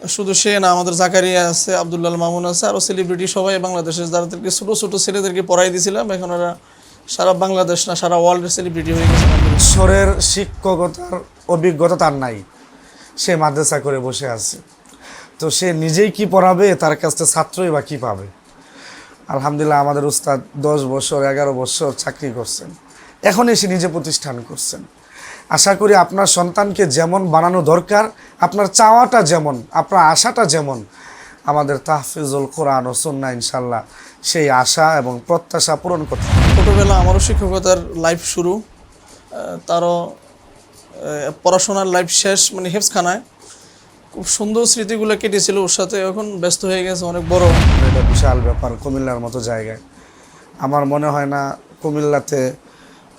শুধু সে না, আমাদের জাকারিয়া আছে, আব্দুল্লাহ মামুন আছে, আরও সেলিব্রিটি সবাই বাংলাদেশের যাদেরকে ছোটো ছোটো ছেলেদেরকে পড়াই দিয়েছিলাম, এখন ওরা সারা বাংলাদেশ না সারা ওয়ার্ল্ডের সেলিব্রিটি হয়ে গেছে। ঈশ্বরের শিক্ষকতার অভিজ্ঞতা তার নাই, সে মাদ্রাসা করে বসে আছে। তো সে নিজেই কি পড়াবে, তার কাছ থেকে ছাত্রই বা কী পাবে? আলহামদুলিল্লাহ আমাদের উস্তাদ 10 বছর 11 বছর চাকরি করছেন, এখন এসে নিজে প্রতিষ্ঠান করছেন। আশা করি আপনার সন্তানকে যেমন বানানো দরকার, আপনার চাওয়াটা যেমন, আপনার আশাটা যেমন, আমাদের তাহফিজুল কোরআন ও সুন্নাহ ইনশাল্লাহ সেই আশা এবং প্রত্যাশা পূরণ করতে। ছোটোবেলা আমারও শিক্ষকতার লাইফ শুরু, তারও পড়াশোনার লাইফ শেষ মানে হেফজখানায়। খুব সুন্দর স্মৃতিগুলো কেটেছিল ওর সাথে, এখন ব্যস্ত হয়ে গেছে অনেক বড়। এটা বিশাল ব্যাপার, কুমিল্লার মতো জায়গায় আমার মনে হয় না কুমিল্লাতে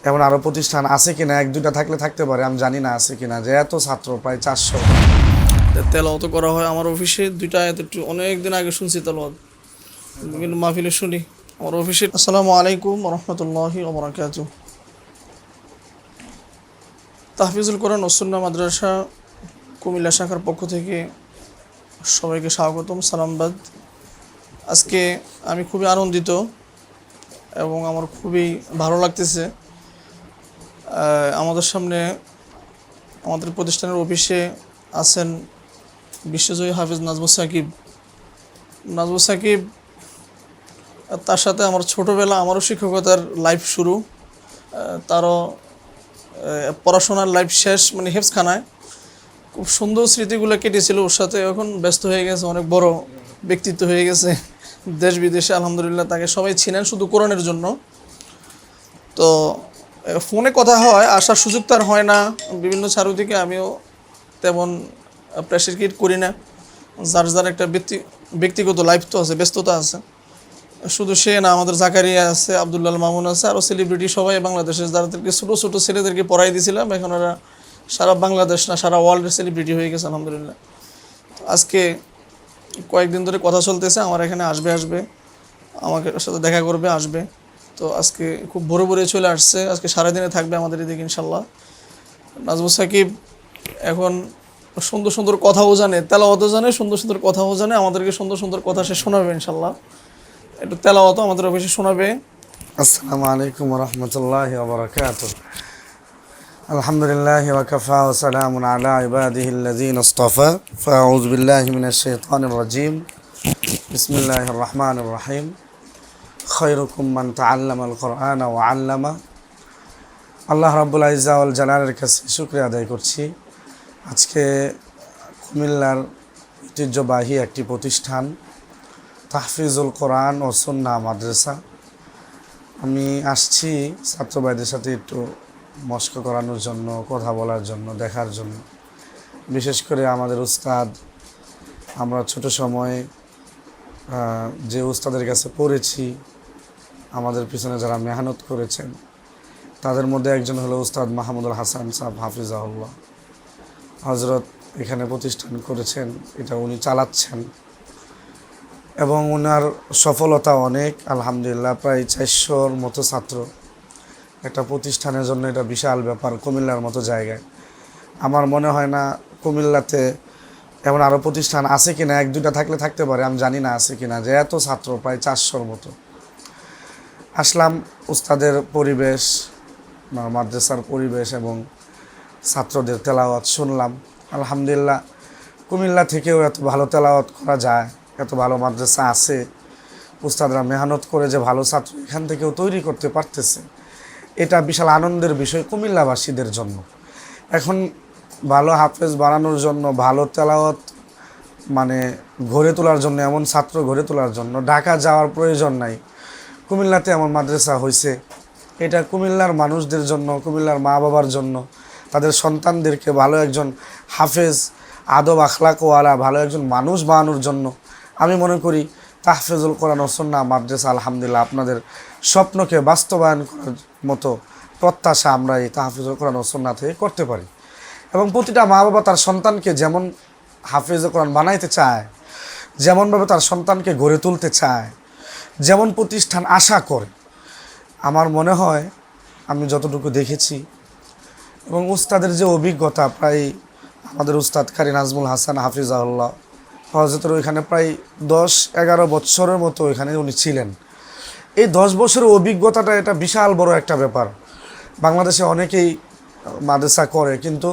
এমন আরও প্রতিষ্ঠান আছে কিনা, 1-2টা থাকলে থাকতে পারে, আমি জানি না আছে কিনা, যে এত ছাত্র প্রায় 400 তেলাওয়াত করা হয় আমার অফিসে। 2টা আয়াত একটু অনেক দিন আগে শুনছি তেলাওয়াত, কিন্তু মাহফিলে শুনি আমার অফিসে। আসসালামু আলাইকুম ওয়া রাহমাতুল্লাহি ওয়া বারাকাতুহু। তাহফিজুল কোরআন ও সুন্নাহ মাদ্রাসা কুমিল্লা শাখার পক্ষ থেকে সবাইকে স্বাগতম, সালামবাদ। আজকে আমি খুবই আনন্দিত এবং আমার খুবই ভালো লাগতেছে। আমাদের সামনে আমাদের প্রতিষ্ঠানের অফিসে আছেন বিশ্বজয়ী হাফেজ নাজমুস সাকিব। নাজমুস সাকিব, তার সাথে আমার ছোটোবেলা আমারও শিক্ষকতার লাইফ শুরু, তারও পড়াশোনার লাইফ শেষ মানে হেফজখানায়। খুব সুন্দর স্মৃতিগুলো কেটেছিল ওর সাথে, এখন ব্যস্ত হয়ে গেছে, অনেক বড় ব্যক্তিত্ব হয়ে গেছে দেশ বিদেশে আলহামদুলিল্লাহ। তাকে সবাই চিনেন শুধু কোরআনের জন্য। তো ফোনে কথা হয়, আসার সুযোগ তার হয় না বিভিন্ন চারুদিকে, আমিও তেমন প্রেশার ক্রিয়েট করি না। যার যার একটা ব্যক্তিগত লাইফ তো আছে, ব্যস্ততা আছে। শুধু সে না, আমাদের জাকারিয়া আছে, আব্দুল্লাহ মামুন আছে, আরও সেলিব্রিটি সবাই বাংলাদেশের যাদেরকে ছোটো ছোটো ছেলেদেরকে পড়াই দিয়েছিলাম, এখন ওরা সারা বাংলাদেশ না সারা ওয়ার্ল্ডের সেলিব্রিটি হয়ে গেছে আলহামদুলিল্লাহ। আজকে কয়েকদিন ধরে কথা চলতেছে, আমার এখানে আসবে আমাকে সাথে দেখা করবে, আসবে। তো আজকে খুব ভোরে ভোরে চলে আসছে, আজকে সারাদিনে থাকবে আমাদের এদিকে ইনশাল্লাহ। নাজমুস সাকিব এখন সুন্দর সুন্দর কথাও জানে, তেলাওয়াতও জানে, সুন্দর সুন্দর কথাও জানে, আমাদেরকে সুন্দর সুন্দর কথা সে শোনাবে ইনশাল্লাহ। একটু তেলাওয়াতও আমাদের অফিসে শোনাবে। আসসালামু আলাইকুম ওয়া রাহমাতুল্লাহি ওয়া বারাকাতুহু। আলহামদুলিল্লাহি ওয়া কাফা ওয়া সালামুন আলা ইবাদিহিল্লাযীনা ইসতাফা। ফাআউযু বিল্লাহি মিনাশ শাইতানির রাজীম। বিসমিল্লাহির রাহমানির রাহিম। খায়রুকুম মান তাআল্লামাল কুরআনা ওয়া আল্লামা। আল্লাহ রাব্বুল ইজ্জা ওয়াল জালালের কাছে শুকরিয়া আদায় করছি। আজকে কুমিল্লার ঐতিহ্যবাহী একটি প্রতিষ্ঠান তাহফিজুল কোরআন ও সুন্নাহ মাদ্রাসা, আমি আসছি ছাত্র ভাইদের সাথে একটু মশক করানোর জন্য, কথা বলার জন্য, দেখার জন্য। বিশেষ করে আমাদের উস্তাদ, আমরা ছোট সময়ে যে উস্তাদের কাছে পড়েছি, আমাদের পিছনে যারা মেহনত করেছেন, তাদের মধ্যে একজন হলো উস্তাদ মাহমুদুল হাসান সাহেব হাফিজাহুল্লাহ। হজরত এখানে প্রতিষ্ঠান করেছেন, এটা উনি চালাচ্ছেন এবং ওনার সফলতা অনেক আলহামদুলিল্লাহ। প্রায় 400-র মতো ছাত্র, একটা প্রতিষ্ঠানের জন্য এটা বিশাল ব্যাপার কুমিল্লার মতো জায়গায়। আমার মনে হয় না কুমিল্লাতে এমন আরও প্রতিষ্ঠান আছে কিনা, 1-2টা থাকলে থাকতে পারে, আমি জানি না আছে কিনা, যে এত ছাত্র প্রায় 400-র মতো। আসলাম, উস্তাদের পরিবেশ, মাদ্রাসার পরিবেশ এবং ছাত্রদের তেলাওয়াত শুনলাম। আলহামদুলিল্লাহ কুমিল্লা থেকেও এত ভালো তেলাওয়াত করা যায়, এত ভালো মাদ্রাসা আছে, উস্তাদরা মেহনত করে যে ভালো ছাত্র এখান থেকেও তৈরি করতে পারতেছে, এটা বিশাল আনন্দের বিষয় কুমিল্লাবাসীদের জন্য। এখন ভালো হাফেজ বানানোর জন্য, ভালো তেলাওয়াত মানে গড়ে তোলার জন্য, এমন ছাত্র গড়ে তোলার জন্য ঢাকা যাওয়ার প্রয়োজন নাই। কুমিল্লাতে এমন মাদ্রাসা হয়েছে, এটা কুমিল্লার মানুষদের জন্য, কুমিল্লার মা বাবার জন্য, তাদের সন্তানদেরকে ভালো একজন হাফেজ, আদব আখলাকওয়ালা ভালো একজন মানুষ বানানোর জন্য। আমি মনে করি তাহফিজুল কোরআন ও সুন্নাহ মাদ্রাসা আলহামদুলিল্লাহ আপনাদের স্বপ্নকে বাস্তবায়ন করার মতো প্রত্যাশা আমরা এই তাহফিজুল কোরআন ও সুন্নাহ থেকে করতে পারি। এবং প্রতিটা মা বাবা তার সন্তানকে যেমন হাফিজুল কোরআন বানাইতে চায়, যেমনভাবে তার সন্তানকে গড়ে তুলতে চায়, যেমন প্রতিষ্ঠান আশা করে, আমার মনে হয় আমি যতটুকু দেখেছি এবং উস্তাদের যে অভিজ্ঞতা, প্রায় আমাদের উস্তাদ কারি নাজমুল হাসান হাফিজাহুল্লাহ হজরতের ওইখানে প্রায় 10-11 বছরের মতো ওইখানে উনি ছিলেন। এই 10 বছরের অভিজ্ঞতাটা এটা বিশাল বড় একটা ব্যাপার। বাংলাদেশে অনেকেই মাদ্রাসা করে, কিন্তু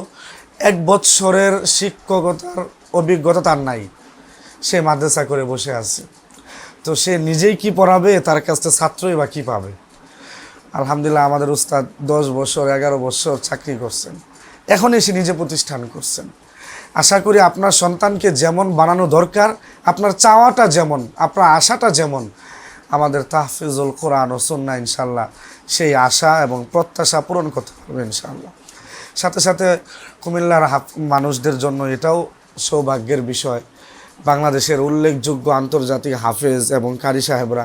1 বছরের শিক্ষকতার অভিজ্ঞতা তার নাই, সে মাদ্রাসা করে বসে আছে। তো সে নিজেই কি পড়াবে, তার কাছ থেকে ছাত্রই বা কী পাবে। আলহামদুলিল্লাহ আমাদের উস্তাদ 10 বছর 11 বছর চাকরি করছেন, এখন এসে নিজে প্রতিষ্ঠান করছেন। আশা করি আপনার সন্তানকে যেমন বানানো দরকার, আপনার চাওয়াটা যেমন, আপনার আশাটা যেমন, আমাদের তাহফিজুল কোরআন ও সুন্নাহ ইনশাল্লাহ সেই আশা এবং প্রত্যাশা পূরণ করতে পারবে ইনশাআল্লাহ। সাথে সাথে কুমিল্লার মানুষদের জন্য এটাও সৌভাগ্যের বিষয়, বাংলাদেশের উল্লেখযোগ্য আন্তর্জাতিক হাফেজ এবং কারি সাহেবরা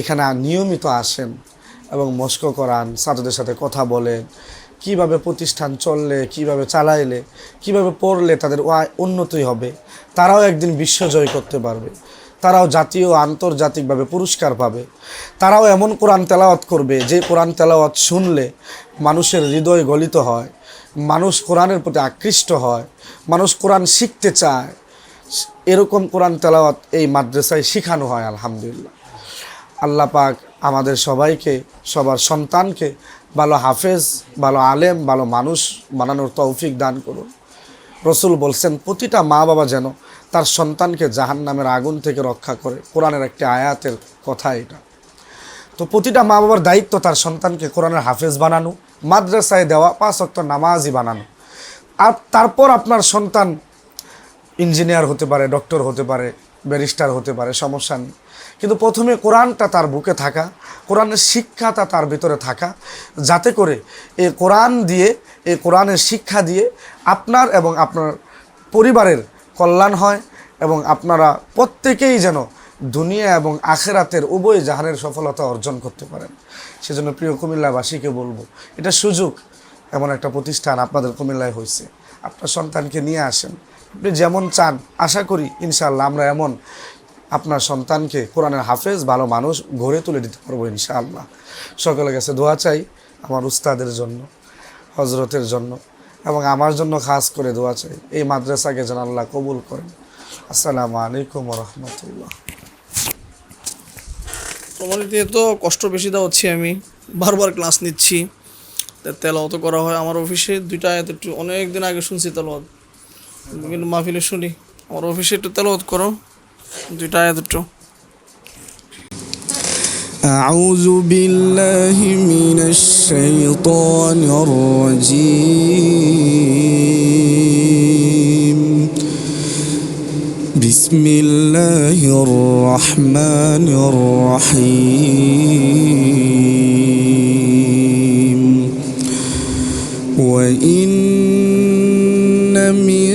এখানে নিয়মিত আসেন এবং মস্ক করান, ছাত্রদের সাথে কথা বলেন, কিভাবে প্রতিষ্ঠান চললে, কিভাবে চালাইলে, কিভাবে পড়লে তাদের উন্নতি হবে, তারাও একদিন বিশ্বজয় করতে পারবে, তারাও জাতীয় আন্তর্জাতিকভাবে পুরস্কার পাবে, তারাও এমন কোরআন তেলাওয়াত করবে যে কোরআন তেলাওয়াত শুনলে মানুষের হৃদয় গলিত হয়, মানুষ কোরআনের প্রতি আকৃষ্ট হয়, মানুষ কোরআন শিখতে চায়। এরকম কোরআন তেলাওয়াত এই মাদ্রাসায় শেখানো হয় আলহামদুলিল্লাহ। আল্লাহ পাক আমাদের সবাইকে, সবার সন্তানকে ভালো হাফেজ, ভালো আলেম, ভালো মানুষ বানানোর তৌফিক দান করুন। রসুল বলছেন প্রতিটা মা বাবা যেন তার সন্তানকে জাহান্নামের আগুন থেকে রক্ষা করে, কোরআনের একটি আয়াতের কথা এটা। তো প্রতিটা মা বাবার দায়িত্ব তার সন্তানকে কোরআনের হাফেজ বানানো, মাদ্রাসায় দেওয়া, 5 ওয়াক্ত নামাজি বানানো। আর তারপর আপনার সন্তান ইঞ্জিনিয়ার হতে পারে, ডক্টর হতে পারে, ব্যারিস্টার হতে পারে, সমস্যা নেই। কিন্তু প্রথমে কোরআনটা তার বুকে থাকা, কোরআনের শিক্ষাটা তার ভিতরে থাকা, যাতে করে এই কোরআন দিয়ে, এই কোরআনের শিক্ষা দিয়ে আপনার এবং আপনার পরিবারের কল্যাণ হয় এবং আপনারা প্রত্যেকেই যেন দুনিয়া এবং আখেরাতের উভয় জাহানের সফলতা অর্জন করতে পারেন। সেজন্য প্রিয় কুমিল্লাবাসীকে বলবো, এটা সুযোগ, এমন একটা প্রতিষ্ঠান আপনাদের কুমিল্লায় হয়েছে, আপনার সন্তানকে নিয়ে আসেন। আপনি যেমন চান, আশা করি ইনশাআল্লাহ আমরা এমন আপনার সন্তানকে কোরআনের হাফেজ, ভালো মানুষ গড়ে তুলে দিতে পারবো ইনশাআল্লাহ। সকলের কাছে দোয়া চাই, আমার উস্তাদের জন্য, হজরতের জন্য এবং আমার জন্য খাস করে দোয়া চাই। এই মাদ্রাসাকে যেন আল্লাহ কবুল করেন। আসসালামু আলাইকুম ওয়া রাহমাতুল্লাহ। তোমার দিয়ে তো কষ্ট বেশি দেওয়াচ্ছি, আমি বারবার ক্লাস নিচ্ছি, তেলাওয়াত করা হয় আমার অফিসে। 2টা আয়াত একটু অনেক দিন আগে শুনছি তেলাওয়াত, কিন্তু মাহফিলে শুনি। আমার অফিসে একটু তেলাওয়াত করো 2টা আয়াত একটু। أعوذ بالله من الشيطان الرجيم بسم الله الرحمن الرحيم وإن من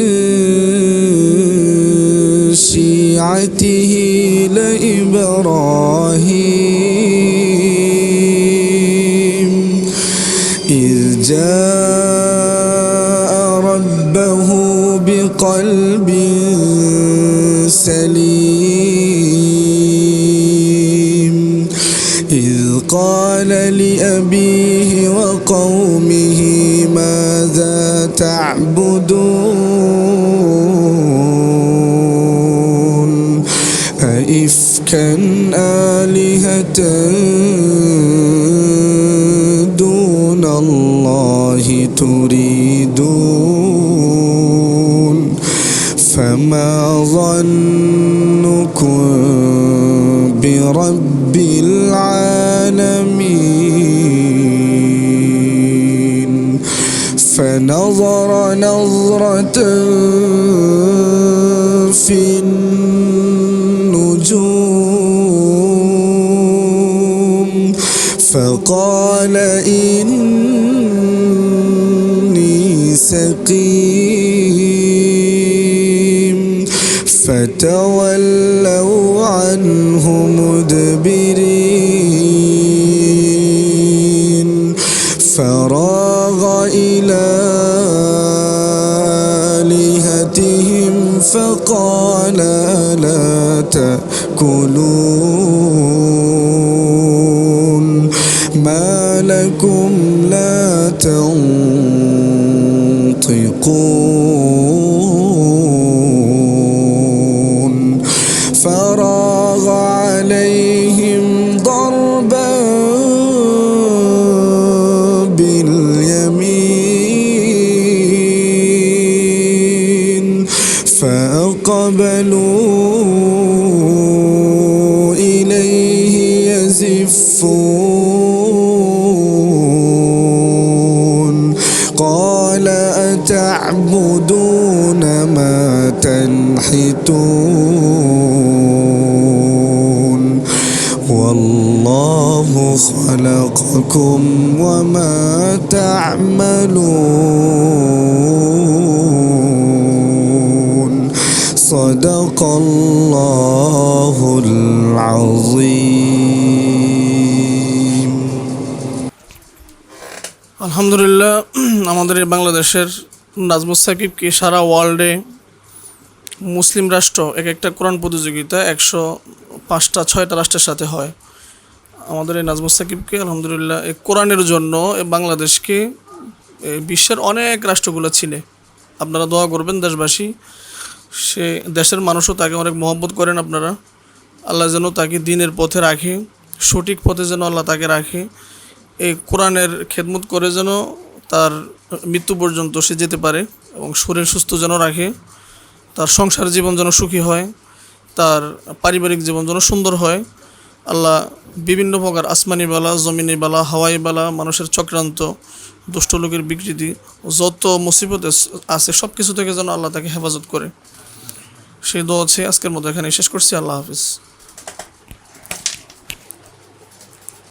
شيعته لإبراهيم إذ جاء ربه بقلب سليم إذ قال لأبيه وقومه ماذا تعبدون أئفكا آلهة دون الله تريدون فما ظنكم برب العالمين فنظر نظرة في النجوم فقال إني سقيم فتولوا عنه مدبرين فراغ إلى آلهتهم فقال لا تأكلون ما لكم لا أقبلوا إليه يزفون قال أتعبدون ما تنحتون والله خلقكم وما تعملون صدق الله العظيم আলহামদুলিল্লাহ, আমাদের এই বাংলাদেশের নাজমুস সাকিবকে সারা ওয়ার্ল্ডে মুসলিম রাষ্ট্র এক একটা কোরআন প্রতিযোগিতা 105টা 6টা রাষ্ট্রের সাথে হয়। আমাদের এই নাজমুস সাকিবকে আলহামদুলিল্লাহ এই কোরআনের জন্য বাংলাদেশকে বিশ্বের অনেক রাষ্ট্রগুলো চিনে। আপনারা দোয়া করবেন দেশবাসী, সে দেশের মানুষও তাকে অনেক মহব্বত করেন। আপনারা আল্লাহ যেন তাকে দ্বীনের পথে রাখে, সঠিক পথে যেন আল্লাহ তাকে রাখে, এই কোরআনের খেদমত করে যেন তার মৃত্যু পর্যন্ত সে যেতে পারে এবং শরীর সুস্থ যেন রাখে, তার সংসার জীবন যেন সুখী হয়, তার পারিবারিক জীবন যেন সুন্দর হয়। আল্লাহ বিভিন্ন প্রকার আসমানি বালা, জমিনি বালা, হাওয়াই বালা, মানুষের চক্রান্ত, দুষ্ট লোকের বিকৃতি, যত মুসিবত আছে সব কিছু থেকে যেন আল্লাহ তাকে হেফাজত করে। সেই দোয়া আছে। আজকের মতো এখানে শেষ করছি। আল্লাহ হাফিজ।